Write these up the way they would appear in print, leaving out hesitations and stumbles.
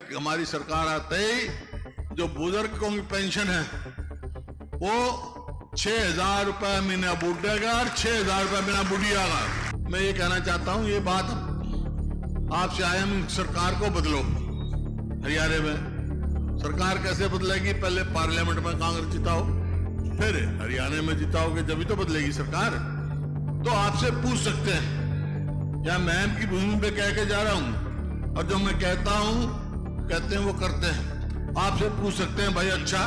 हमारी सरकार आते ही जो बुजुर्गों की पेंशन है वो 6,000 रुपए महीना बूढ़े का और 6,000 रुपए महीना बुढ़िया का। मैं ये कहना चाहता हूं, ये बात आपसे आया, सरकार को बदलो। हरियाणा में सरकार कैसे बदलेगी? पहले पार्लियामेंट में कांग्रेस जिताओ, फिर हरियाणा में जिताओगे, जब तो बदलेगी सरकार। तो आपसे पूछ सकते हैं, या मैं की भूमि पे कह के जा रहा हूं और जो मैं कहता हूं कहते हैं वो करते हैं। आपसे पूछ सकते हैं, भाई अच्छा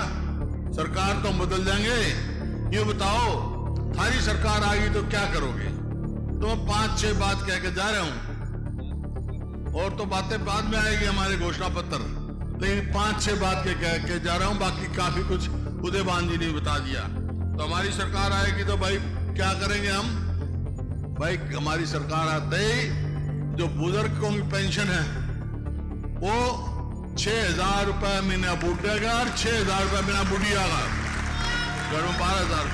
सरकार तो बदल जाएंगे, ये बताओ थारी सरकार आ गई तो क्या करोगे? तो मैं 5-6 बात कह के जा रहा हूं, और तो बातें बाद में आएगी हमारे घोषणा पत्र, लेकिन 5-6 बात कह के जा रहा हूं। बाकी काफी कुछ उदयभान जी ने बता दिया। तो हमारी सरकार आएगी तो भाई क्या करेंगे हम? भाई हमारी सरकार आते ही जो बुजुर्गों की पेंशन है वो 6,000 रुपए महीना बूढ़े का और 6,000 रुपए महीना बुढ़िया का, घर में 12,000।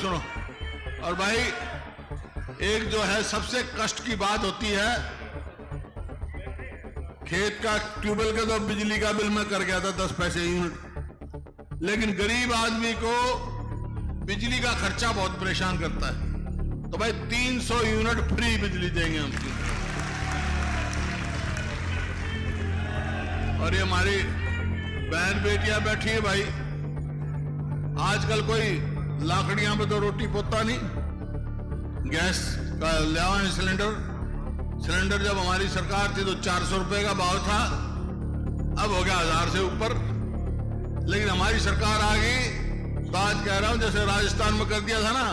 सुनो, और भाई एक जो है सबसे कष्ट की बात होती है, खेत का ट्यूबवेल का तो बिजली का बिल में कर गया था 10 पैसे यूनिट, लेकिन गरीब आदमी को बिजली का खर्चा बहुत परेशान करता है। तो भाई 300 यूनिट फ्री बिजली देंगे हम। और ये हमारी बहन बेटियां बैठी है भाई, आजकल कोई लाकड़ियां पे तो रोटी पोता नहीं, गैस का ले आए सिलेंडर जब हमारी सरकार थी तो 400 रुपए का भाव था, अब हो गया 1000 से ऊपर। लेकिन हमारी सरकार आ गई तो आज कह रहा हूं जैसे राजस्थान में कर दिया था ना,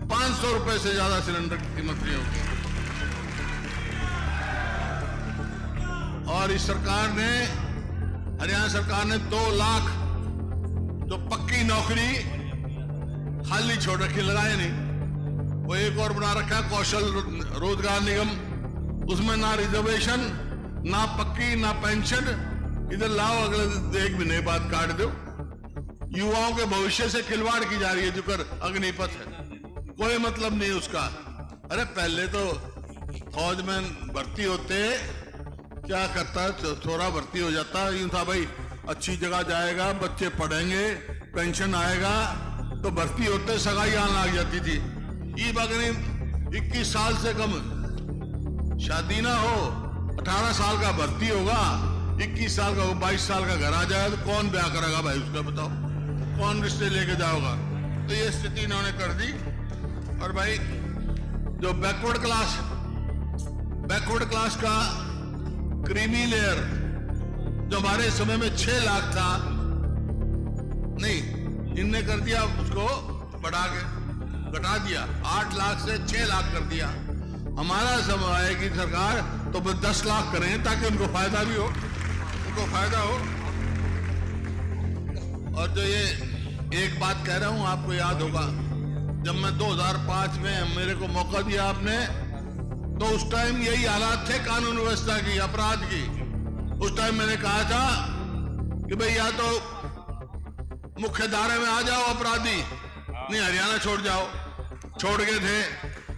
500 रुपए से ज्यादा सिलेंडर की कीमत नहीं होगी। और इस सरकार ने, हरियाणा सरकार ने 2 लाख जो पक्की नौकरी खाली छोड़ रखी, लगाए नहीं, वो एक और बना रखा कौशल रोजगार निगम, उसमें ना रिजर्वेशन, ना पक्की, ना पेंशन। इधर लाओ, अगले 1 महीने बाद काट दो। युवाओं के भविष्य से खिलवाड़ की जा रही है, जो कर अग्निपथ है, कोई मतलब नहीं उसका। अरे पहले तो फौज में भर्ती होते क्या करता, थोड़ा भर्ती हो जाता, यूं था भाई अच्छी जगह जाएगा, बच्चे पढ़ेंगे, पेंशन आएगा, तो भर्ती होते सगाई आने लग जाती थी। ये बगनी 21 साल से कम शादी ना हो, 18 साल का भर्ती होगा, 21 साल का 22 साल का घर आ जाए तो कौन ब्याह करेगा भाई उसका? बताओ कौन रिश्ते लेके जाओगा? तो ये स्थिति इन्होंने कर दी। और भाई जो बैकवर्ड क्लास का क्रीमी लेयर जो हमारे समय में 6 लाख था, नहीं, इनने कर दिया उसको बढ़ा के, घटा दिया, 8 लाख से 6 लाख कर दिया। हमारा समय आएगी सरकार तो 10 लाख करें ताकि उनको फायदा भी हो, उनको फायदा हो। और जो ये एक बात कह रहा हूं, आपको याद होगा जब मैं 2005 में मेरे को मौका दिया आपने, तो उस टाइम यही हालात थे कानून व्यवस्था की, अपराध की। उस टाइम मैंने कहा था कि भाई या तो मुख्य धारा में आ जाओ अपराधी, नहीं हरियाणा छोड़ जाओ, छोड़ गए थे।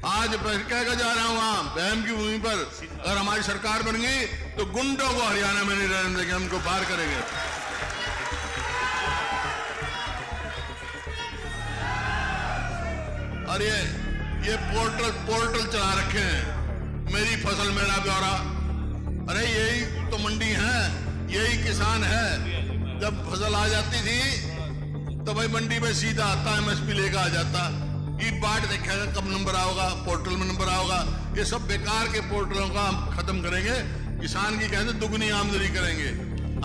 आज कह जा रहा हूं वहां बहम की भूमि पर, अगर हमारी सरकार बन गई तो गुंडों को हरियाणा में नहीं रहने देंगे, हमको बाहर करेंगे। और ये पोर्टल चला रखे हैं, मेरी फसल मेरा ब्यौरा। अरे यही तो मंडी है, यही किसान है। जब फसल आ जाती थी तो भाई मंडी में सीधा आता, MSP लेकर आ जाता, ई बाट देखेगा कब नंबर आओगा, पोर्टल में नंबर आओगा। ये सब बेकार के पोर्टलों का हम खत्म करेंगे। किसान की कहते दुगनी आमदनी करेंगे,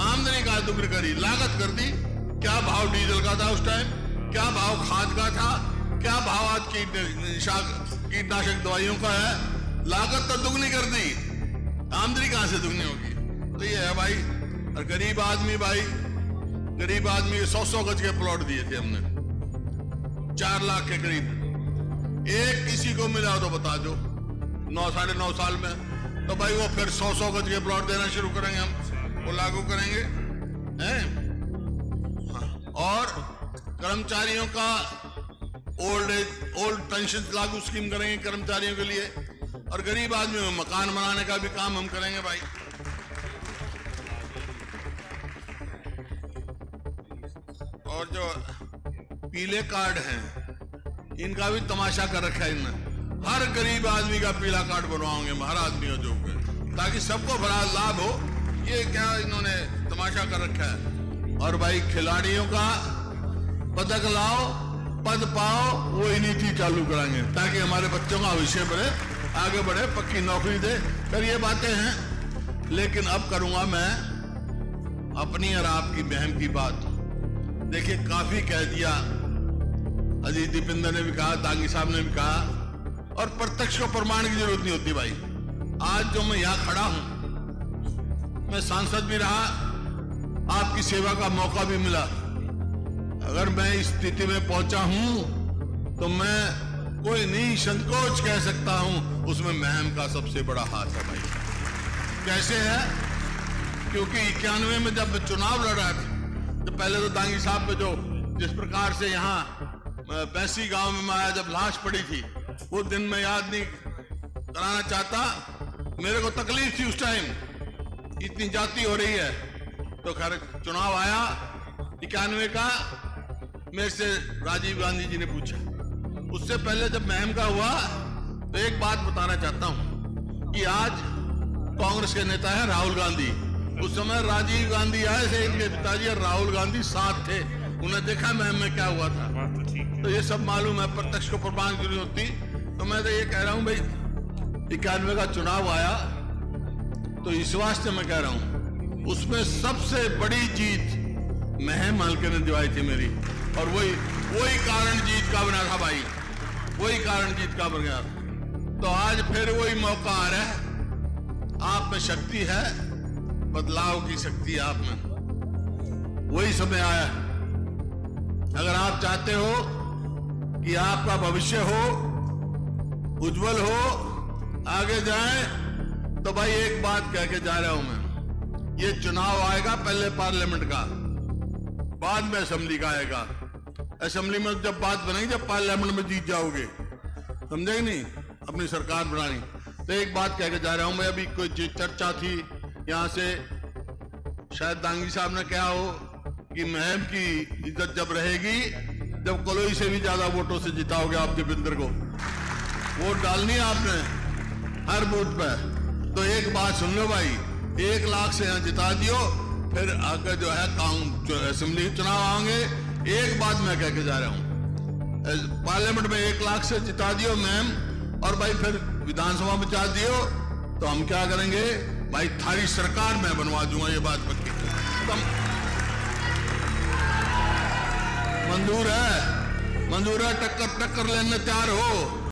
आमदनी का दुगनी करी, लागत कर दी। क्या भाव डीजल का था उस टाइम, क्या भाव खाद का था, क्या भाव आज कीटनाशक दवाइयों का है, लागत तो दुगनी कर दी, आमदनी कहां से दुगनी होगी? तो ये है भाई। और गरीब आदमी 100-100 गज के प्लॉट दिए थे हमने, 4 लाख के करीब। एक किसी को मिला तो बता दो 9-9.5 साल में, तो भाई वो फिर 100-100 गज के प्लॉट देना शुरू करेंगे, हम वो लागू करेंगे हैं। और कर्मचारियों का ओल्ड पेंशन लागू स्कीम करेंगे कर्मचारियों के लिए। और गरीब आदमी में मकान बनाने का भी काम हम करेंगे भाई। और जो पीले कार्ड हैं इनका भी तमाशा कर रखा है इनने। हर गरीब आदमी का पीला कार्ड बनवाओगे, हर आदमी हो जो, ताकि सबको बड़ा लाभ हो। ये क्या इन्होंने तमाशा कर रखा है। और भाई खिलाड़ियों का पदक लाओ, पद पाओ, वो नीति चालू कराएंगे ताकि हमारे बच्चों का भविष्य बढ़े, आगे बढ़े, पक्की नौकरी दे। फिर ये बातें हैं। लेकिन अब करूंगा मैं अपनी और आपकी बहन की बात। देखिए काफी कह दिया, अजीत दीपेंद्र ने भी कहा, दागी साहब ने भी कहा, और प्रत्यक्ष को प्रमाण की जरूरत नहीं होती भाई। आज जो मैं यहां खड़ा हूं, मैं सांसद भी रहा, आपकी सेवा का मौका भी मिला। अगर मैं इस स्थिति में पहुंचा हूं तो मैं कोई नहीं संकोच कह सकता हूं, उसमें महम का सबसे बड़ा हाथ है भाई। कैसे है? क्योंकि 91 में जब चुनाव लड़ रहा था तो पहले तो दांगी साहब पे जो जिस प्रकार से यहाँ बैसी गांव में मैं आया, जब लाश पड़ी थी, वो दिन मैं याद नहीं कराना चाहता। मेरे को तकलीफ थी उस टाइम, इतनी जाति हो रही है। तो खैर चुनाव आया 91 का, मेरे से राजीव गांधी जी ने पूछा। उससे पहले जब महम का हुआ तो एक बात बताना चाहता हूं कि आज कांग्रेस के नेता है राहुल गांधी। उस समय राजीव गांधी आए थे, इनके पिताजी और राहुल गांधी साथ थे। उन्हें देखा महम में क्या हुआ था, तो ये सब मालूम है। प्रत्यक्ष को प्रमाण की जरूरत होती। तो मैं तो ये कह रहा हूं भाई, 91 का चुनाव आया तो इस वास्ते मैं कह रहा हूं, उसमें सबसे बड़ी जीत महम हल्के ने दिवाई थी मेरी। और वही कारण जीत का बना था भाई, वही कारण जीत का बन गया। तो आज फिर वही मौका आ रहा है। आप में शक्ति है, बदलाव की शक्ति आप में, वही समय आया है। अगर आप चाहते हो कि आपका भविष्य हो, उज्जवल हो, आगे जाए, तो भाई एक बात कह के जा रहा हूं मैं, ये चुनाव आएगा पहले पार्लियामेंट का, बाद में असेंबली का आएगा। असेंबली में जब बात बनेगी जब पार्लियामेंट में जीत जाओगे, समझे नहीं, अपनी सरकार बनानी। तो एक बात कह के जा रहा हूं मैं, अभी कोई चर्चा थी यहां से, शायद दांगी साहब ने कहा हो कि महम की इज्जत जब रहेगी जब कलोई से भी ज्यादा वोटों से जिताओगे आप दीपेंद्र को। वोट डालनी है आपने हर बूथ पे। तो एक बात सुन लो भाई, 1 लाख से यहां जिता दियो, फिर आगे जो है असेंबली चुनाव आएंगे। एक बात मैं कह के जा रहा हूं, पार्लियामेंट में 1 लाख से जिता दियो मैम, और भाई फिर विधानसभा में जिता दियो, तो हम क्या करेंगे भाई, थारी सरकार मैं बनवा दूंगा, ये बात पक्की। मंजूर है, टक्कर लेने तैयार हो।